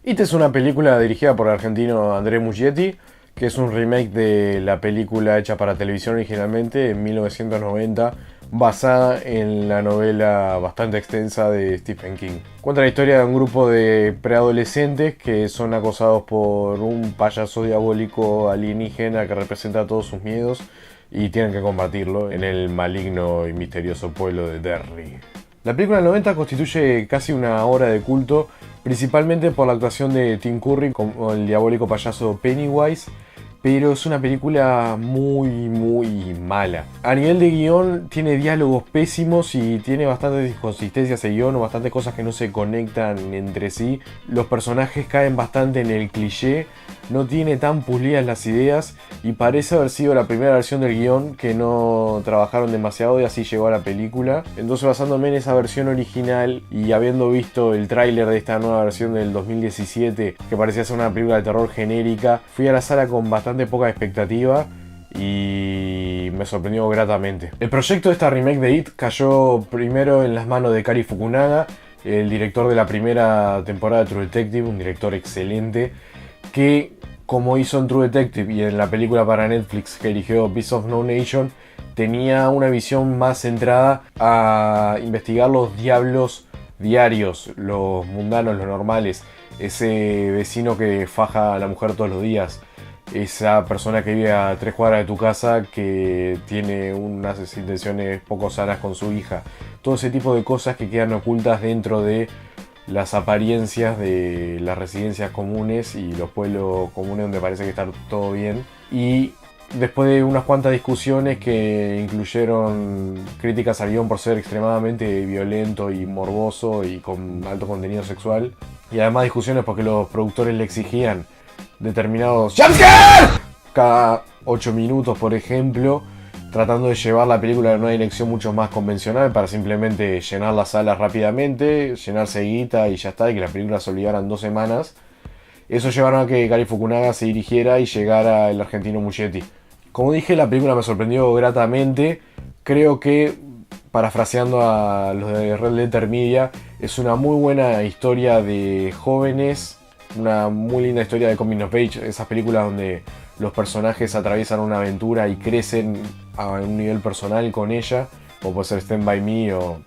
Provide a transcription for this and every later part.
It es una película dirigida por el argentino Andrés Muschietti, que es un remake de la película hecha para televisión originalmente en 1990, basada en la novela bastante extensa de Stephen King. Cuenta la historia de un grupo de preadolescentes que son acosados por un payaso diabólico alienígena que representa todos sus miedos y tienen que combatirlo en el maligno y misterioso pueblo de Derry. La película del 90 constituye casi una obra de culto, principalmente por la actuación de Tim Curry como el diabólico payaso Pennywise, pero es una película muy mala. A nivel de guión tiene diálogos pésimos y tiene bastantes inconsistencias de guión o bastantes cosas que no se conectan entre sí. Los personajes caen bastante en el cliché, no tiene tan pulidas las ideas y parece haber sido la primera versión del guión que no trabajaron demasiado y así llegó a la película. Entonces, basándome en esa versión original y habiendo visto el tráiler de esta nueva versión del 2017 que parecía ser una película de terror genérica, fui a la sala con bastante poca expectativa y me sorprendió gratamente. El proyecto de esta remake de It cayó primero en las manos de Cary Fukunaga, el director de la primera temporada de True Detective, un director excelente que, como hizo en True Detective y en la película para Netflix que dirigió Beasts of No Nation, tenía una visión más centrada a investigar los diablos diarios, los mundanos, los normales, ese vecino que faja a la mujer todos los días, esa persona que vive a 3 cuadras de tu casa que tiene unas intenciones poco sanas con su hija. Todo ese tipo de cosas que quedan ocultas dentro de las apariencias de las residencias comunes y los pueblos comunes donde parece que está todo bien. Y después de unas cuantas discusiones que incluyeron críticas al guión por ser extremadamente violento y morboso y con alto contenido sexual, y además discusiones porque los productores le exigían determinados jumpscares cada 8 minutos, por ejemplo, tratando de llevar la película en una dirección mucho más convencional para simplemente llenar las salas rápidamente, llenarse de guita y ya está, y que la película se olvidara en 2 semanas. Eso llevaron a que Cary Fukunaga se dirigiera y llegara el argentino Muschietti. Como dije, la película me sorprendió gratamente. Creo que, parafraseando a los de Red Letter Media, es una muy buena historia de jóvenes, una muy linda historia de coming of age, esas películas donde los personajes atraviesan una aventura y crecen a un nivel personal con ella, como puede ser Stand By Me o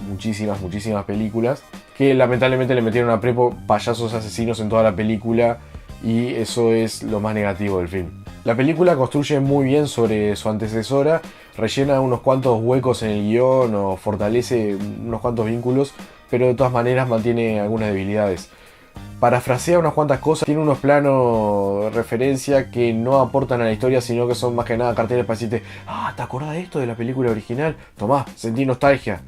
muchísimas películas, que lamentablemente le metieron a prepo payasos asesinos en toda la película y eso es lo más negativo del film. La película construye muy bien sobre su antecesora, rellena unos cuantos huecos en el guión o fortalece unos cuantos vínculos, pero de todas maneras mantiene algunas debilidades. Parafrasea unas cuantas cosas, tiene unos planos de referencia que no aportan a la historia, sino que son más que nada carteles para decirte: ah, ¿te acordás de esto de la película original? Tomá, sentí nostalgia.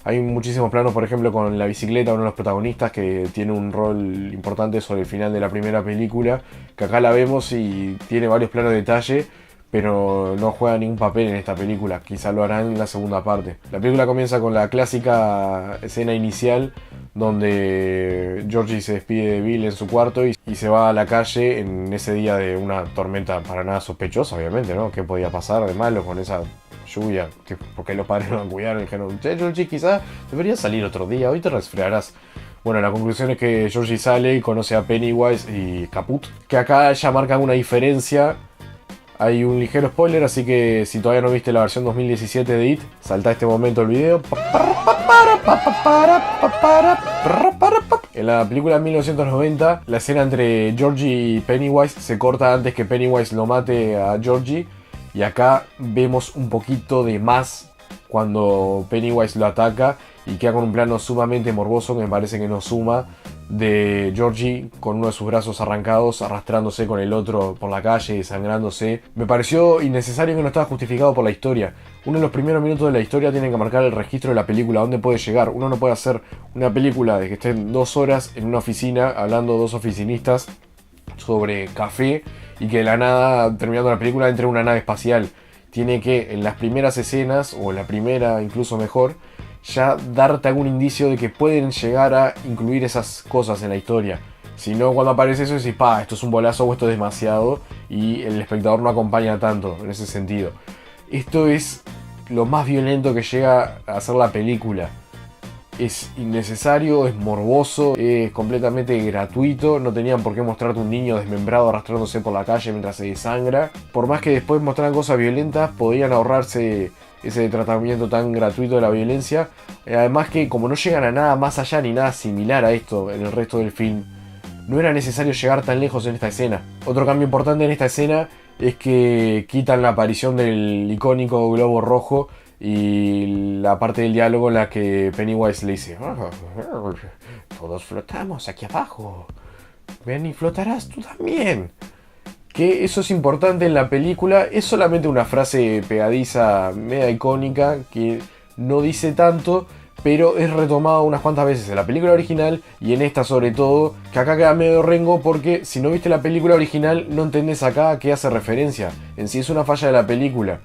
Hay muchísimos planos, por ejemplo, con la bicicleta, uno de los protagonistas, que tiene un rol importante sobre el final de la primera película, que acá la vemos y tiene varios planos de detalle, pero no juega ningún papel en esta película, quizá lo harán en la segunda parte. La película comienza con la clásica escena inicial, donde Georgie se despide de Bill en su cuarto y se va a la calle en ese día de una tormenta para nada sospechosa, obviamente, ¿no? ¿Qué podía pasar de malo con esa lluvia? Porque los padres no cuidaron y dijeron: che, Georgie, quizás deberías salir otro día, hoy te resfriarás. Bueno, la conclusión es que Georgie sale y conoce a Pennywise y Caput, que acá ya marcan una diferencia. Hay un ligero spoiler, así que si todavía no viste la versión 2017 de It, salta este momento el video. En la película de 1990, la escena entre Georgie y Pennywise se corta antes que Pennywise lo mate a Georgie. Y acá vemos un poquito de más cuando Pennywise lo ataca y queda con un plano sumamente morboso que me parece que no suma, de Georgie con uno de sus brazos arrancados, arrastrándose con el otro por la calle, desangrándose. Me pareció innecesario, que no estaba justificado por la historia. Uno de los primeros minutos de la historia tiene que marcar el registro de la película, dónde puede llegar. Uno no puede hacer una película de que estén 2 horas en una oficina hablando 2 oficinistas sobre café y que de la nada, terminando la película, entre una nave espacial. Tiene que, en las primeras escenas, o en la primera incluso mejor, ya darte algún indicio de que pueden llegar a incluir esas cosas en la historia. Si no, cuando aparece eso decís: pa, esto es un bolazo o esto es demasiado, y el espectador no acompaña tanto en ese sentido. Esto es lo más violento que llega a hacer la película. es innecesario, es morboso, es completamente gratuito. No tenían por qué mostrarte un niño desmembrado arrastrándose por la calle mientras se desangra. Por más que después mostraran cosas violentas, podían ahorrarse ese tratamiento tan gratuito de la violencia. Además que como no llegan a nada más allá ni nada similar a esto en el resto del film, no era necesario llegar tan lejos en esta escena. Otro cambio importante en esta escena es que quitan la aparición del icónico globo rojo y la parte del diálogo en la que Pennywise le dice: todos flotamos aquí abajo, ven y flotarás tú también. Que eso es importante en la película, es solamente una frase pegadiza, media icónica, que no dice tanto, pero es retomado unas cuantas veces en la película original y en esta sobre todo, que acá queda medio rengo porque si no viste la película original no entendés acá a qué hace referencia. En sí es una falla de la película.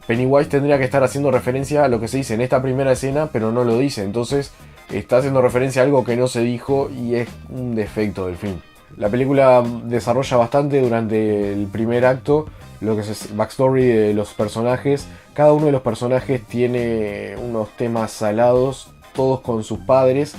Pennywise tendría que estar haciendo referencia a lo que se dice en esta primera escena, pero no lo dice, entonces está haciendo referencia a algo que no se dijo y es un defecto del film. La película desarrolla bastante durante el primer acto lo que es el backstory de los personajes. Cada uno de los personajes tiene unos temas salados, todos con sus padres.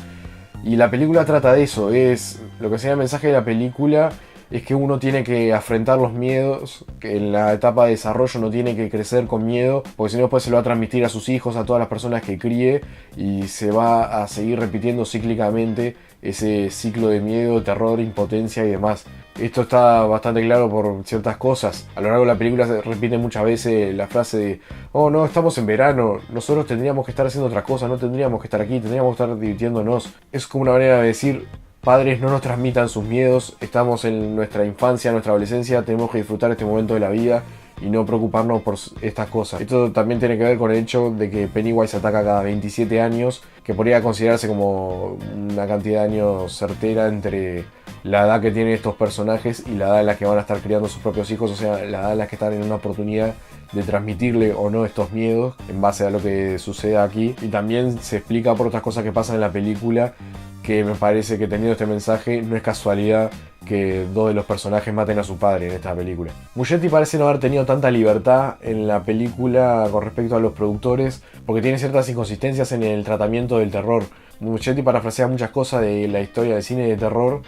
Y la película trata de eso. Es lo que sería el mensaje de la película es que uno tiene que afrontar los miedos, que en la etapa de desarrollo no tiene que crecer con miedo, porque si no después se lo va a transmitir a sus hijos, a todas las personas que críe, y se va a seguir repitiendo cíclicamente ese ciclo de miedo, terror, impotencia y demás. Esto está bastante claro por ciertas cosas. A lo largo de la película se repite muchas veces la frase de: oh no, estamos en verano, nosotros tendríamos que estar haciendo otras cosas, no tendríamos que estar aquí, tendríamos que estar divirtiéndonos. Es como una manera de decir: padres, no nos transmitan sus miedos, estamos en nuestra infancia, nuestra adolescencia, tenemos que disfrutar este momento de la vida y no preocuparnos por estas cosas. Esto también tiene que ver con el hecho de que Pennywise ataca cada 27 años, que podría considerarse como una cantidad de años certera entre la edad que tienen estos personajes y la edad en la que van a estar criando sus propios hijos, o sea, la edad en la que están en una oportunidad de transmitirle o no estos miedos en base a lo que sucede aquí. Y también se explica por otras cosas que pasan en la película, que me parece que teniendo este mensaje no es casualidad que dos de los personajes maten a su padre en esta película. Muschietti parece no haber tenido tanta libertad en la película con respecto a los productores, porque tiene ciertas inconsistencias en el tratamiento del terror. Muschietti parafrasea muchas cosas de la historia del cine de terror,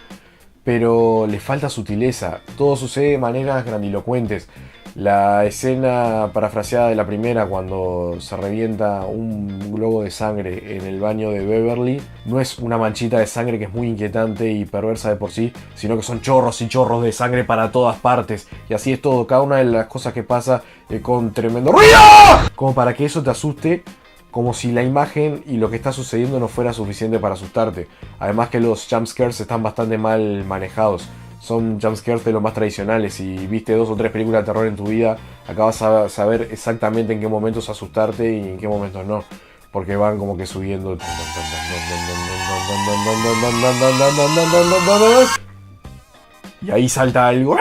pero le falta sutileza. Todo sucede de maneras grandilocuentes. La escena parafraseada de la primera, cuando se revienta un globo de sangre en el baño de Beverly, no es una manchita de sangre que es muy inquietante y perversa de por sí, sino que son chorros y chorros de sangre para todas partes. Y así es todo, cada una de las cosas que pasa con tremendo ruido, como para que eso te asuste, como si la imagen y lo que está sucediendo no fuera suficiente para asustarte. Además que los jumpscares están bastante mal manejados. Son jumpscares de los más tradicionales. Si viste 2 o 3 películas de terror en tu vida, acá vas a saber exactamente en qué momentos asustarte y en qué momentos no, porque van como que subiendo. Y ahí salta algo.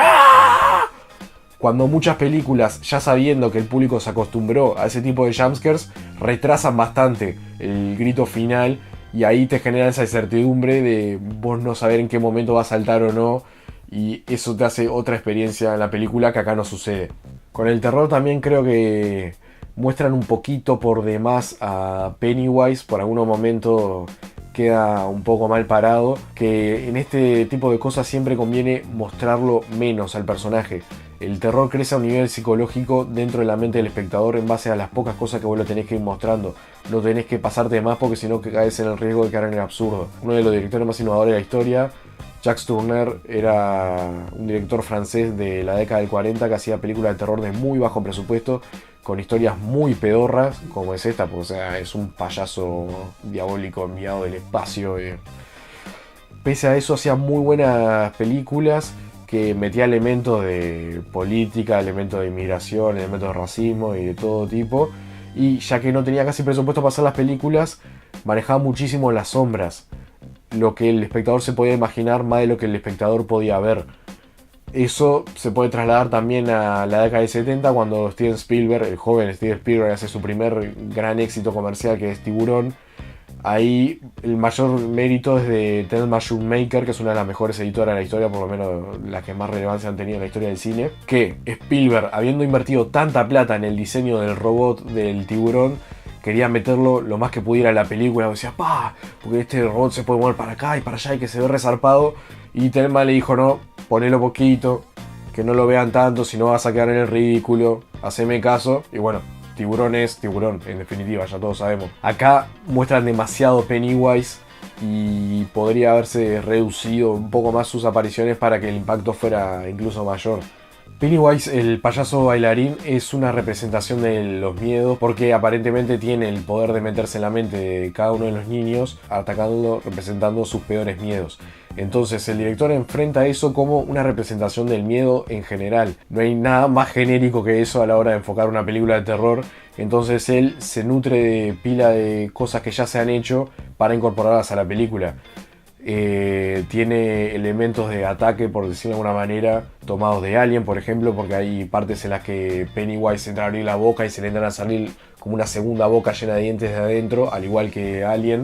Cuando muchas películas, ya sabiendo que el público se acostumbró a ese tipo de jumpscares, retrasan bastante el grito final y ahí te genera esa incertidumbre de vos no saber en qué momento va a saltar o no, y eso te hace otra experiencia en la película que acá no sucede. Con el terror también creo que muestran un poquito por demás a Pennywise, por algunos momentos queda un poco mal parado, que en este tipo de cosas siempre conviene mostrarlo menos al personaje. El terror crece a un nivel psicológico dentro de la mente del espectador en base a las pocas cosas que vos lo tenés que ir mostrando. No tenés que pasarte de más porque si no caes en el riesgo de caer en el absurdo. Uno de los directores más innovadores de la historia, Jacques Tourneur, era un director francés de la década del 40 que hacía películas de terror de muy bajo presupuesto, con historias muy pedorras, como es esta, porque o sea, es un payaso diabólico enviado del espacio. Pese a eso hacía muy buenas películas que metía elementos de política, elementos de inmigración, elementos de racismo y de todo tipo. Y ya que no tenía casi presupuesto para hacer las películas, manejaba muchísimo las sombras, lo que el espectador se podía imaginar más de lo que el espectador podía ver. Eso se puede trasladar también a la década del 70, cuando Steven Spielberg, el joven Steven Spielberg, hace su primer gran éxito comercial, que es Tiburón. Ahí el mayor mérito es de Thelma Schoonmaker, que es una de las mejores editoras de la historia, por lo menos las que más relevancia han tenido en la historia del cine. Que Spielberg, habiendo invertido tanta plata en el diseño del robot del tiburón, quería meterlo lo más que pudiera en la película. Decía, pa, porque este robot se puede mover para acá y para allá y que se ve resarpado. Y Thelma le dijo, no, ponelo poquito, que no lo vean tanto, si no vas a quedar en el ridículo, haceme caso. Y bueno, tiburón es tiburón, en definitiva, ya todos sabemos. Acá muestran demasiado Pennywise y podría haberse reducido un poco más sus apariciones para que el impacto fuera incluso mayor. Pennywise, el payaso bailarín, es una representación de los miedos porque aparentemente tiene el poder de meterse en la mente de cada uno de los niños, atacándolo, representando sus peores miedos. Entonces el director enfrenta eso como una representación del miedo en general. No hay nada más genérico que eso a la hora de enfocar una película de terror. Entonces él se nutre de pila de cosas que ya se han hecho para incorporarlas a la película. Tiene elementos de ataque, por decirlo de alguna manera, tomados de Alien, por ejemplo, porque hay partes en las que Pennywise entra a abrir la boca y se le entran a salir como una segunda boca llena de dientes de adentro, al igual que Alien.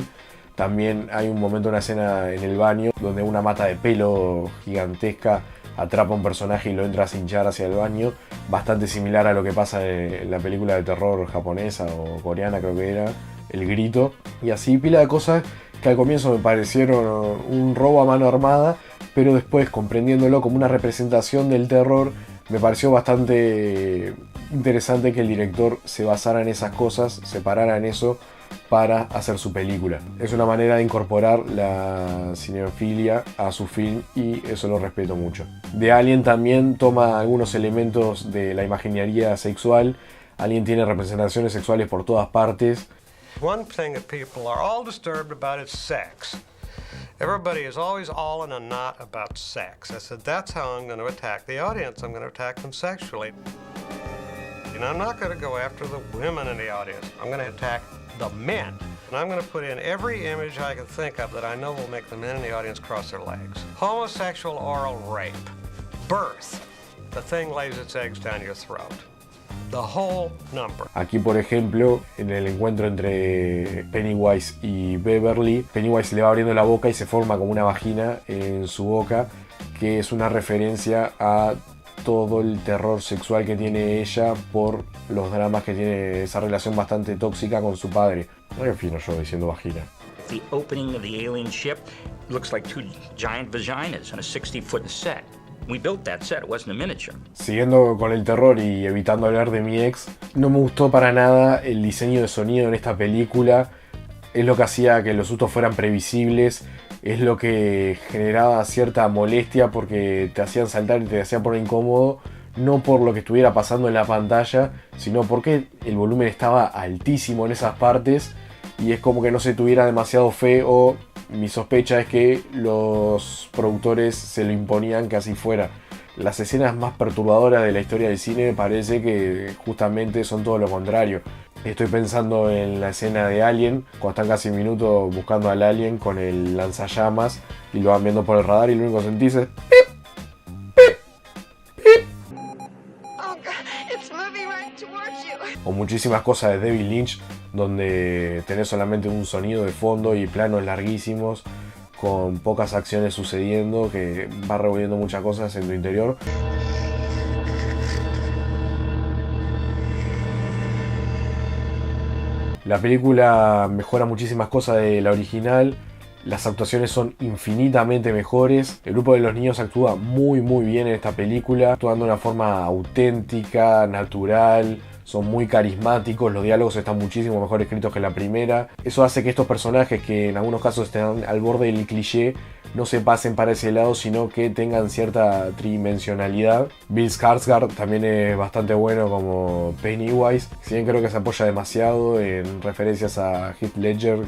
También hay un momento, una escena en el baño, donde una mata de pelo gigantesca atrapa a un personaje y lo entra a cinchar hacia el baño, bastante similar a lo que pasa en la película de terror japonesa o coreana, creo que era, El Grito, y así pila de cosas que al comienzo me parecieron un robo a mano armada, pero después, comprendiéndolo como una representación del terror, me pareció bastante interesante que el director se basara en esas cosas, se parara en eso para hacer su película. Es una manera de incorporar la cinefilia a su film y eso lo respeto mucho. De Alien también toma algunos elementos de la imaginería sexual. Alien tiene representaciones sexuales por todas partes. One thing that people are all disturbed about is sex. Everybody is always all in a knot about sex. I said, that's how I'm going to attack the audience. I'm going to attack them sexually. And I'm not going to go after the women in the audience. I'm going to attack the men. And I'm going to put in every image I can think of that I know will make the men in the audience cross their legs. Homosexual oral rape. Birth. The thing lays its eggs down your throat. The whole number. Aquí, por ejemplo, en el encuentro entre Pennywise y Beverly, Pennywise le va abriendo la boca y se forma como una vagina en su boca, que es una referencia a todo el terror sexual que tiene ella por los dramas que tiene esa relación bastante tóxica con su padre. Muy fino yo diciendo vagina. The opening of the alien ship looks like two giant vaginas on a 60-foot set. We built that set, it wasn't a miniature. Siguiendo con el terror y evitando hablar de mi ex, no me gustó para nada el diseño de sonido en esta película. Es lo que hacía que los sustos fueran previsibles, es lo que generaba cierta molestia porque te hacían saltar y te hacían poner incómodo, no por lo que estuviera pasando en la pantalla, sino porque el volumen estaba altísimo en esas partes y es como que no se tuviera demasiado fe, o mi sospecha es que los productores se lo imponían que así fuera. Las escenas más perturbadoras de la historia del cine me parece que justamente son todo lo contrario. Estoy pensando en la escena de Alien, cuando están casi un minuto buscando al alien con el lanzallamas y lo van viendo por el radar y lo único que sentís es ¡pip! ¡pip! ¡pip! Oh God, it's moving right towards you. O muchísimas cosas de David Lynch, donde tenés solamente un sonido de fondo y planos larguísimos con pocas acciones sucediendo, que va revolviendo muchas cosas en tu interior. La película mejora muchísimas cosas de la original, las actuaciones son infinitamente mejores, el grupo de los niños actúa muy bien en esta película, actuando de una forma auténtica, natural, son muy carismáticos, los diálogos están muchísimo mejor escritos que la primera. Eso hace que estos personajes, que en algunos casos están al borde del cliché, no se pasen para ese lado, sino que tengan cierta tridimensionalidad. Bill Skarsgård también es bastante bueno como Pennywise, si bien creo que se apoya demasiado en referencias a Heath Ledger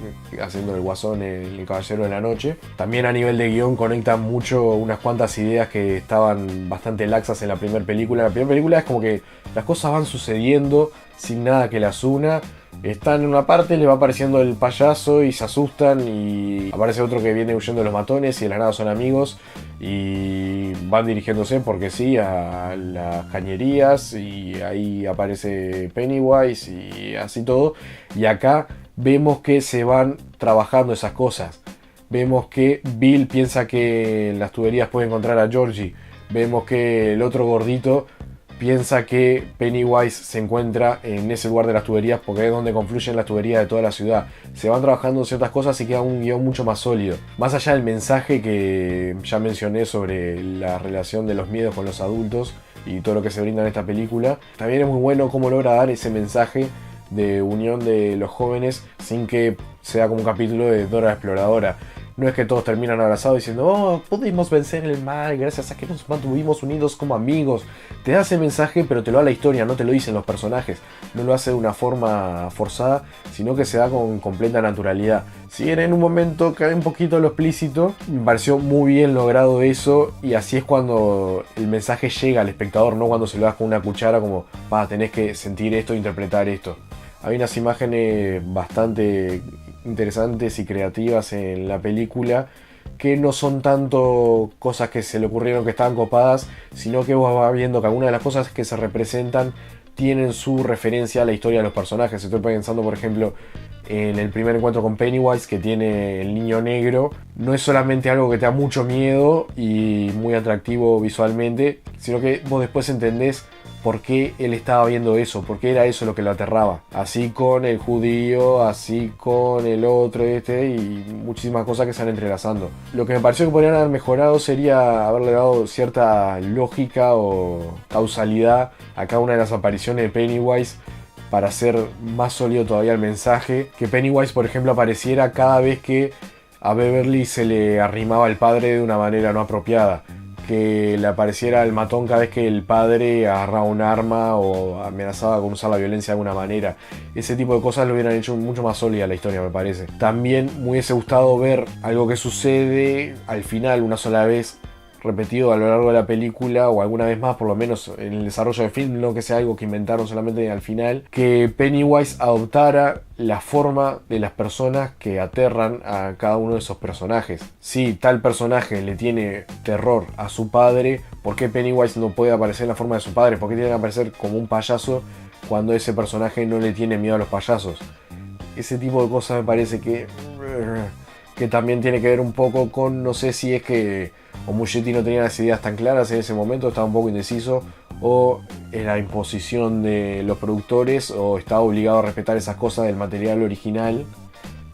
haciendo el Guasón en El Caballero de la Noche. También a nivel de guión conectan mucho unas cuantas ideas que estaban bastante laxas en la primera película. La primera película es como que las cosas van sucediendo sin nada que las una. Están en una parte, le va apareciendo el payaso y se asustan y aparece otro que viene huyendo de los matones y de la nada son amigos y van dirigiéndose porque sí a las cañerías y ahí aparece Pennywise y así todo. Y acá vemos que se van trabajando esas cosas. Vemos que Bill piensa que en las tuberías puede encontrar a Georgie. Vemos que el otro gordito piensa que Pennywise se encuentra en ese lugar de las tuberías porque es donde confluyen las tuberías de toda la ciudad. Se van trabajando ciertas cosas y queda un guión mucho más sólido. Más allá del mensaje que ya mencioné sobre la relación de los miedos con los adultos y todo lo que se brinda en esta película, también es muy bueno cómo logra dar ese mensaje de unión de los jóvenes sin que sea como un capítulo de Dora la Exploradora. No es que todos terminan abrazados diciendo, oh, pudimos vencer el mal gracias a que nos mantuvimos unidos como amigos. Te da ese mensaje, pero te lo da la historia, no te lo dicen los personajes. No lo hace de una forma forzada, sino que se da con completa naturalidad. Si bien en un momento cae un poquito lo explícito, me pareció muy bien logrado eso, y así es cuando el mensaje llega al espectador, no cuando se lo das con una cuchara como, tenés que sentir esto e interpretar esto. Hay unas imágenes bastante interesantes y creativas en la película que no son tanto cosas que se le ocurrieron que estaban copadas, sino que vos vas viendo que algunas de las cosas que se representan tienen su referencia a la historia de los personajes. Estoy pensando, por ejemplo, en el primer encuentro con Pennywise que tiene el niño negro. No es solamente algo que te da mucho miedo y muy atractivo visualmente, sino que vos después entendés por qué él estaba viendo eso, por qué era eso lo que lo aterraba. Así con el judío, así con el otro y muchísimas cosas que se van entrelazando. Lo que me pareció que podrían haber mejorado sería haberle dado cierta lógica o causalidad a cada una de las apariciones de Pennywise para hacer más sólido todavía el mensaje. Que Pennywise, por ejemplo, apareciera cada vez que a Beverly se le arrimaba el padre de una manera no apropiada. Que le apareciera el matón cada vez que el padre agarraba un arma o amenazaba con usar la violencia de alguna manera. Ese tipo de cosas lo hubieran hecho mucho más sólida la historia, me parece. También me hubiese gustado ver algo que sucede al final una sola vez, repetido a lo largo de la película, o alguna vez más por lo menos en el desarrollo del film, no que sea algo que inventaron solamente al final, que Pennywise adoptara la forma de las personas que aterran a cada uno de esos personajes. Si tal personaje le tiene terror a su padre, ¿por qué Pennywise no puede aparecer en la forma de su padre? ¿Por qué tiene que aparecer como un payaso cuando ese personaje no le tiene miedo a los payasos? Ese tipo de cosas me parece que también tiene que ver un poco con, no sé si es que o Muschietti no tenía las ideas tan claras en ese momento, estaba un poco indeciso, o era imposición de los productores, o estaba obligado a respetar esas cosas del material original.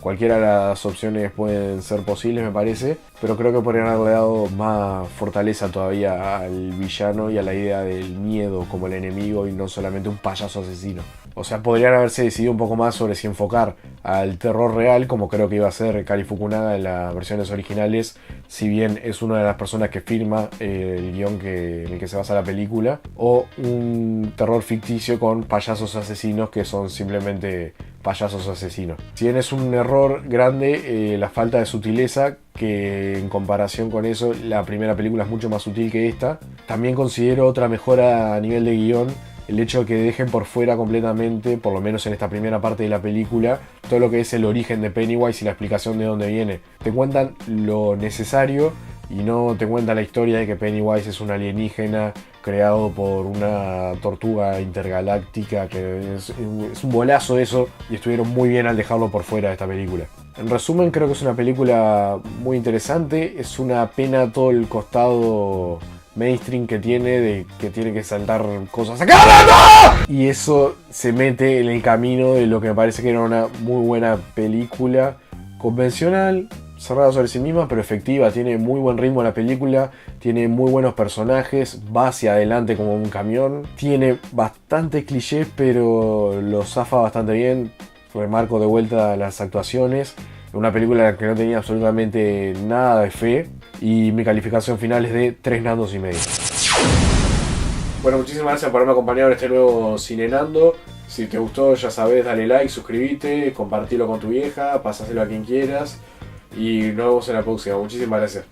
Cualquiera de las opciones pueden ser posibles, me parece, pero creo que podrían haberle dado más fortaleza todavía al villano y a la idea del miedo como el enemigo y no solamente un payaso asesino. O sea, podrían haberse decidido un poco más sobre si enfocar al terror real, como creo que iba a ser Cary Fukunaga en las versiones originales, si bien es una de las personas que firma el guión en el que se basa la película, o un terror ficticio con payasos asesinos que son simplemente payasos asesinos. Si bien es un error grande, la falta de sutileza, que en comparación con eso la primera película es mucho más sutil que esta. También considero otra mejora a nivel de guión el hecho de que dejen por fuera completamente, por lo menos en esta primera parte de la película, todo lo que es el origen de Pennywise y la explicación de dónde viene. Te cuentan lo necesario y no te cuentan la historia de que Pennywise es un alienígena creado por una tortuga intergaláctica, que es un bolazo eso, y estuvieron muy bien al dejarlo por fuera de esta película. En resumen, creo que es una película muy interesante. Es una pena todo el costado mainstream que tiene, de que tiene que saltar cosas a cada rato, y eso se mete en el camino de lo que me parece que era una muy buena película convencional, cerrada sobre sí misma, pero efectiva. Tiene muy buen ritmo la película, tiene muy buenos personajes, va hacia adelante como un camión, tiene bastantes clichés pero lo zafa bastante bien. Remarco de vuelta las actuaciones. Una película en la que no tenía absolutamente nada de fe, y mi calificación final es de 3 nandos y medio. Bueno, muchísimas gracias por haberme acompañado en este nuevo Cinenando. Si te gustó, ya sabes, dale like, suscríbete, compartilo con tu vieja, pasáselo a quien quieras, y nos vemos en la próxima. Muchísimas gracias.